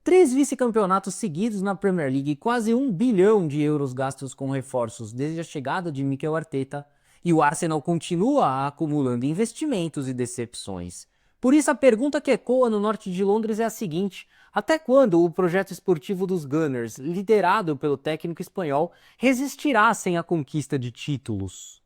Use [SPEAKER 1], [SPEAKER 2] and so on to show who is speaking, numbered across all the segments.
[SPEAKER 1] 3 vice-campeonatos seguidos na Premier League, quase 1 bilhão de euros gastos com reforços desde a chegada de Mikel Arteta, e o Arsenal continua acumulando investimentos e decepções. Por isso a pergunta que ecoa no norte de Londres é a seguinte: até quando o projeto esportivo dos Gunners, liderado pelo técnico espanhol, resistirá sem a conquista de títulos?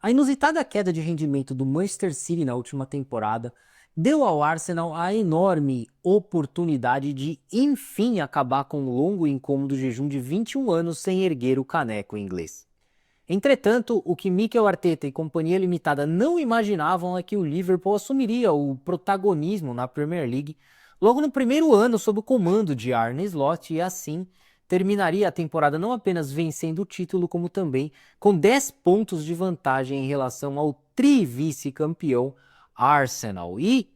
[SPEAKER 1] A inusitada queda de rendimento do Manchester City na última temporada deu ao Arsenal a enorme oportunidade de, enfim, acabar com o longo e incômodo jejum de 21 anos sem erguer o caneco inglês. Entretanto, o que Mikel Arteta e Companhia Limitada não imaginavam é que o Liverpool assumiria o protagonismo na Premier League logo no primeiro ano sob o comando de Arne Slot e assim terminaria a temporada não apenas vencendo o título, como também com 10 pontos de vantagem em relação ao tri-vice-campeão Arsenal. E,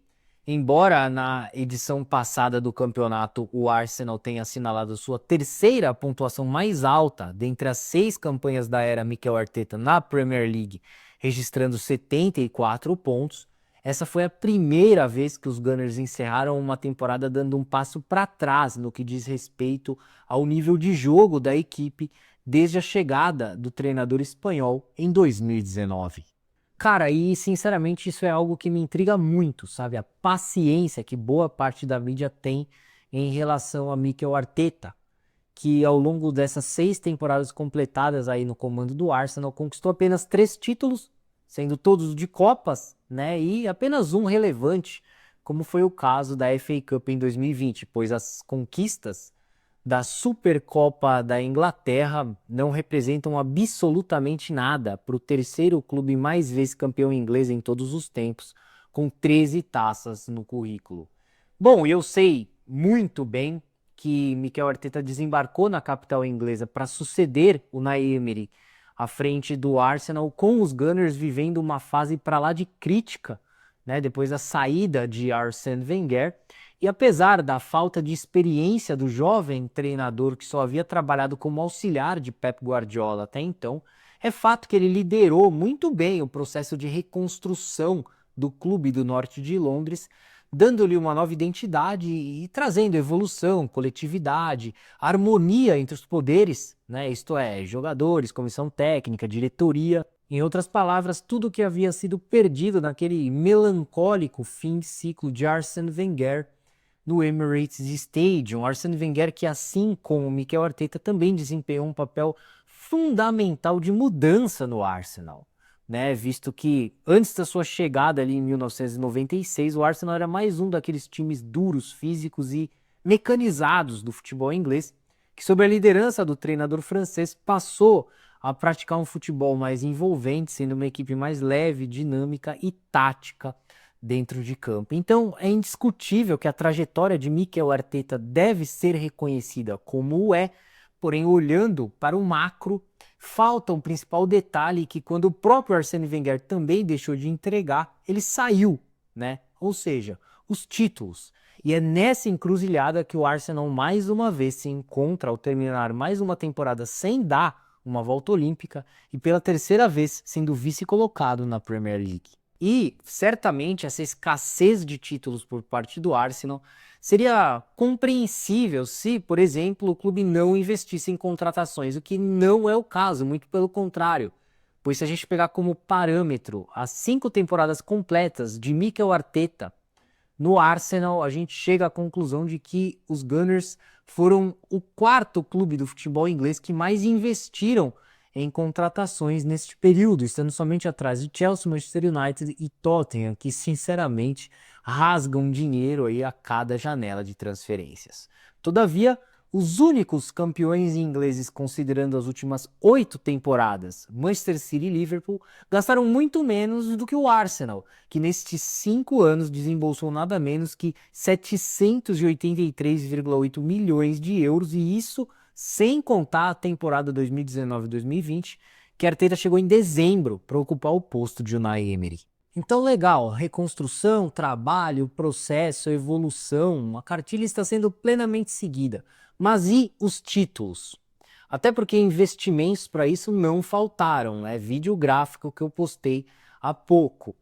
[SPEAKER 1] embora na edição passada do campeonato o Arsenal tenha assinalado sua terceira pontuação mais alta dentre as 6 campanhas da era Mikel Arteta na Premier League, registrando 74 pontos, essa foi a primeira vez que os Gunners encerraram uma temporada dando um passo para trás no que diz respeito ao nível de jogo da equipe desde a chegada do treinador espanhol em 2019. Cara, e sinceramente isso é algo que me intriga muito, sabe? A paciência que boa parte da mídia tem em relação a Mikel Arteta, que ao longo dessas 6 temporadas completadas aí no comando do Arsenal conquistou apenas 3 títulos, sendo todos de Copas, né? E apenas um relevante, como foi o caso da FA Cup em 2020, pois as conquistas da Supercopa da Inglaterra não representam absolutamente nada para o terceiro clube mais vezes campeão inglês em todos os tempos, com 13 taças no currículo. Bom, eu sei muito bem que Mikel Arteta desembarcou na capital inglesa para suceder o Unai Emery à frente do Arsenal, com os Gunners vivendo uma fase para lá de crítica, né, depois da saída de Arsène Wenger. E apesar da falta de experiência do jovem treinador que só havia trabalhado como auxiliar de Pep Guardiola até então, é fato que ele liderou muito bem o processo de reconstrução do clube do norte de Londres, dando-lhe uma nova identidade e trazendo evolução, coletividade, harmonia entre os poderes, né? Isto é, jogadores, comissão técnica, diretoria. Em outras palavras, tudo que havia sido perdido naquele melancólico fim de ciclo de Arsène Wenger no Emirates Stadium. Arsène Wenger que, assim como Mikel Arteta, também desempenhou um papel fundamental de mudança no Arsenal, né? Visto que antes da sua chegada ali em 1996, o Arsenal era mais um daqueles times duros, físicos e mecanizados do futebol inglês, que sob a liderança do treinador francês passou a praticar um futebol mais envolvente, sendo uma equipe mais leve, dinâmica e tática dentro de campo. Então é indiscutível que a trajetória de Mikel Arteta deve ser reconhecida como é, porém olhando para o macro, falta um principal detalhe que quando o próprio Arsène Wenger também deixou de entregar, ele saiu, né? Ou seja, os títulos. E é nessa encruzilhada que o Arsenal mais uma vez se encontra ao terminar mais uma temporada sem dar uma volta olímpica e pela terceira vez sendo vice-colocado na Premier League. E certamente essa escassez de títulos por parte do Arsenal seria compreensível se, por exemplo, o clube não investisse em contratações, o que não é o caso, muito pelo contrário. Pois se a gente pegar como parâmetro as 5 temporadas completas de Mikel Arteta no Arsenal, a gente chega à conclusão de que os Gunners foram o 4º clube do futebol inglês que mais investiram em contratações neste período, estando somente atrás de Chelsea, Manchester United e Tottenham, que sinceramente rasgam dinheiro aí a cada janela de transferências. Todavia, os únicos campeões ingleses, considerando as últimas 8 temporadas, Manchester City e Liverpool, gastaram muito menos do que o Arsenal, que nestes 5 anos desembolsou nada menos que 783,8 milhões de euros, e isso sem contar a temporada 2019-2020, que Arteta chegou em dezembro para ocupar o posto de Unai Emery. Então, legal, reconstrução, trabalho, processo, evolução, a cartilha está sendo plenamente seguida. Mas e os títulos? Até porque investimentos para isso não faltaram, né? Vídeo gráfico que eu postei há pouco.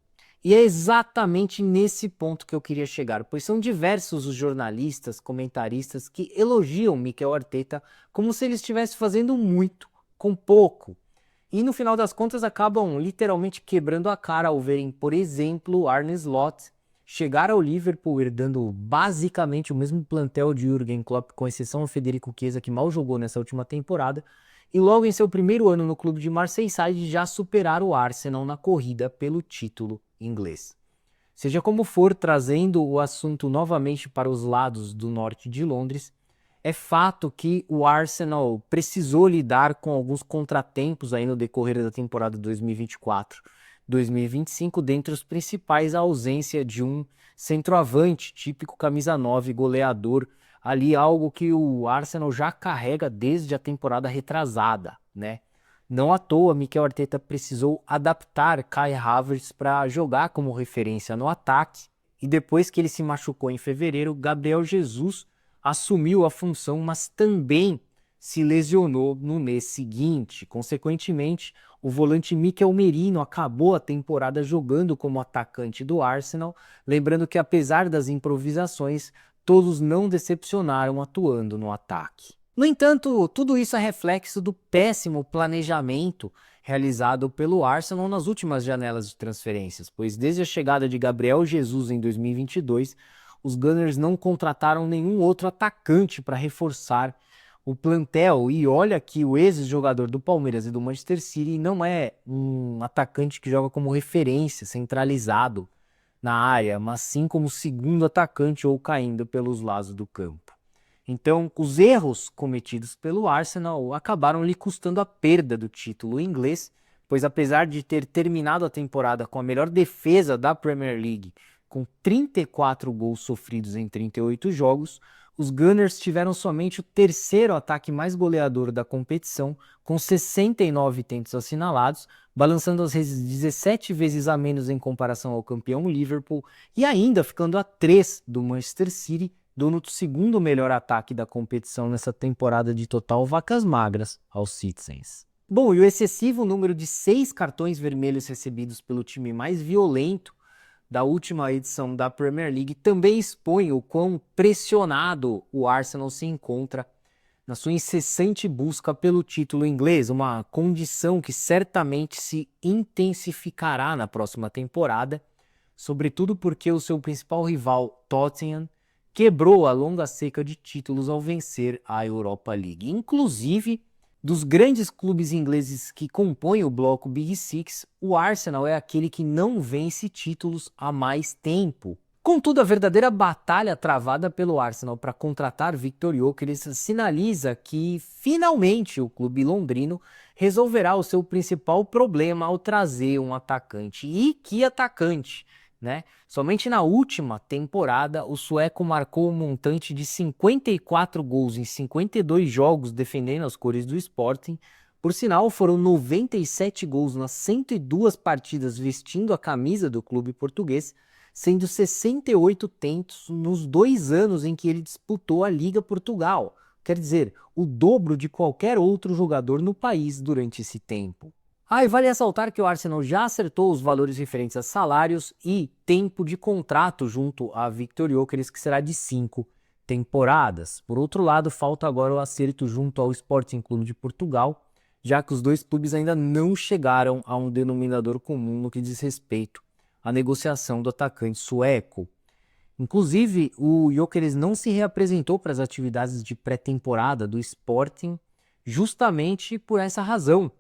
[SPEAKER 1] E é exatamente nesse ponto que eu queria chegar, pois são diversos os jornalistas, comentaristas que elogiam Mikel Arteta como se ele estivesse fazendo muito com pouco. E no final das contas acabam literalmente quebrando a cara ao verem, por exemplo, Arne Slot chegar ao Liverpool herdando basicamente o mesmo plantel de Jürgen Klopp, com exceção ao Federico Chiesa, que mal jogou nessa última temporada, e logo em seu primeiro ano no clube de Merseyside já superar o Arsenal na corrida pelo título inglês. Seja como for, trazendo o assunto novamente para os lados do norte de Londres, é fato que o Arsenal precisou lidar com alguns contratempos aí no decorrer da temporada 2024-2025, dentre os principais a ausência de um centroavante, típico camisa 9, goleador, ali algo que o Arsenal já carrega desde a temporada retrasada, né? Não à toa, Mikel Arteta precisou adaptar Kai Havertz para jogar como referência no ataque, e depois que ele se machucou em fevereiro, Gabriel Jesus assumiu a função, mas também se lesionou no mês seguinte. Consequentemente, o volante Mikel Merino acabou a temporada jogando como atacante do Arsenal, lembrando que apesar das improvisações, todos não decepcionaram atuando no ataque. No entanto, tudo isso é reflexo do péssimo planejamento realizado pelo Arsenal nas últimas janelas de transferências, pois desde a chegada de Gabriel Jesus em 2022, os Gunners não contrataram nenhum outro atacante para reforçar o plantel. E olha que o ex-jogador do Palmeiras e do Manchester City não é um atacante que joga como referência, centralizado na área, mas sim como segundo atacante ou caindo pelos lados do campo. Então, os erros cometidos pelo Arsenal acabaram lhe custando a perda do título inglês, pois apesar de ter terminado a temporada com a melhor defesa da Premier League, com 34 gols sofridos em 38 jogos, os Gunners tiveram somente o terceiro ataque mais goleador da competição, com 69 tentos assinalados, balançando as redes 17 vezes a menos em comparação ao campeão Liverpool e ainda ficando a 3 do Manchester City, dono do segundo melhor ataque da competição nessa temporada de total vacas magras aos Citizens. Bom, e o excessivo número de 6 cartões vermelhos recebidos pelo time mais violento da última edição da Premier League também expõe o quão pressionado o Arsenal se encontra na sua incessante busca pelo título inglês, uma condição que certamente se intensificará na próxima temporada, sobretudo porque o seu principal rival, Tottenham, quebrou a longa seca de títulos ao vencer a Europa League. Inclusive, dos grandes clubes ingleses que compõem o bloco Big Six, o Arsenal é aquele que não vence títulos há mais tempo. Contudo, a verdadeira batalha travada pelo Arsenal para contratar Victor Gyökeres sinaliza que, finalmente, o clube londrino resolverá o seu principal problema ao trazer um atacante. E que atacante, né? Somente na última temporada, o sueco marcou um montante de 54 gols em 52 jogos defendendo as cores do Sporting. Por sinal, foram 97 gols nas 102 partidas vestindo a camisa do clube português, sendo 68 tentos nos 2 anos em que ele disputou a Liga Portugal. Quer dizer, o dobro de qualquer outro jogador no país durante esse tempo. E vale ressaltar que o Arsenal já acertou os valores referentes a salários e tempo de contrato junto a Victor Gyökeres, que será de 5 temporadas. Por outro lado, falta agora o acerto junto ao Sporting Clube de Portugal, já que os dois clubes ainda não chegaram a um denominador comum no que diz respeito à negociação do atacante sueco. Inclusive, o Gyökeres não se reapresentou para as atividades de pré-temporada do Sporting justamente por essa razão.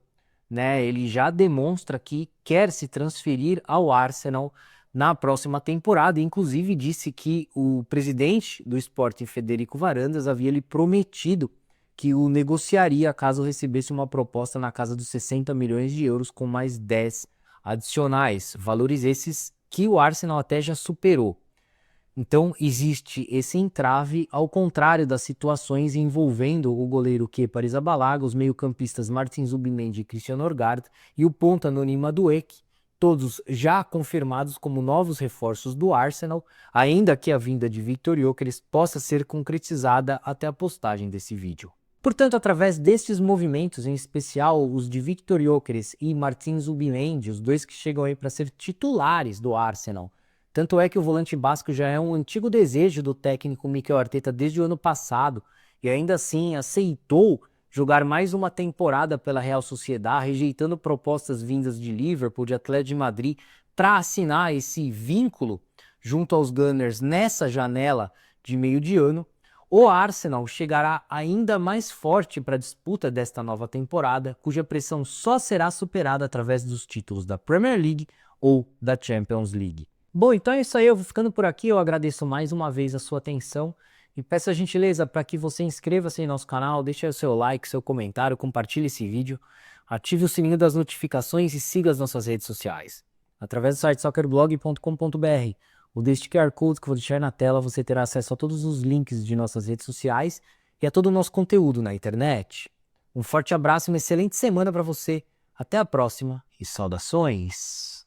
[SPEAKER 1] Né, ele já demonstra que quer se transferir ao Arsenal na próxima temporada, inclusive disse que o presidente do Sporting, Federico Varandas, havia lhe prometido que o negociaria caso recebesse uma proposta na casa dos 60 milhões de euros com mais 10 adicionais, valores esses que o Arsenal até já superou. Então existe esse entrave, ao contrário das situações envolvendo o goleiro Kepa Arrizabalaga, os meio-campistas Martin Zubimendi e Christian Norgard e o ponta Noni Madueke, todos já confirmados como novos reforços do Arsenal, ainda que a vinda de Victor Gyökeres possa ser concretizada até a postagem desse vídeo. Portanto, através destes movimentos, em especial os de Victor Gyökeres e Martin Zubimendi, os dois que chegam aí para ser titulares do Arsenal. Tanto é que o volante basco já é um antigo desejo do técnico Mikel Arteta desde o ano passado, e ainda assim aceitou jogar mais uma temporada pela Real Sociedad, rejeitando propostas vindas de Liverpool, de Atlético de Madrid, para assinar esse vínculo junto aos Gunners nessa janela de meio de ano. O Arsenal chegará ainda mais forte para a disputa desta nova temporada, cuja pressão só será superada através dos títulos da Premier League ou da Champions League. Bom, então é isso aí, eu vou ficando por aqui, eu agradeço mais uma vez a sua atenção e peço a gentileza para que você inscreva-se em nosso canal, deixe aí o seu like, seu comentário, compartilhe esse vídeo, ative o sininho das notificações e siga as nossas redes sociais. Através do site soccerblog.com.br ou deste QR Code que eu vou deixar na tela, você terá acesso a todos os links de nossas redes sociais e a todo o nosso conteúdo na internet. Um forte abraço e uma excelente semana para você. Até a próxima e saudações!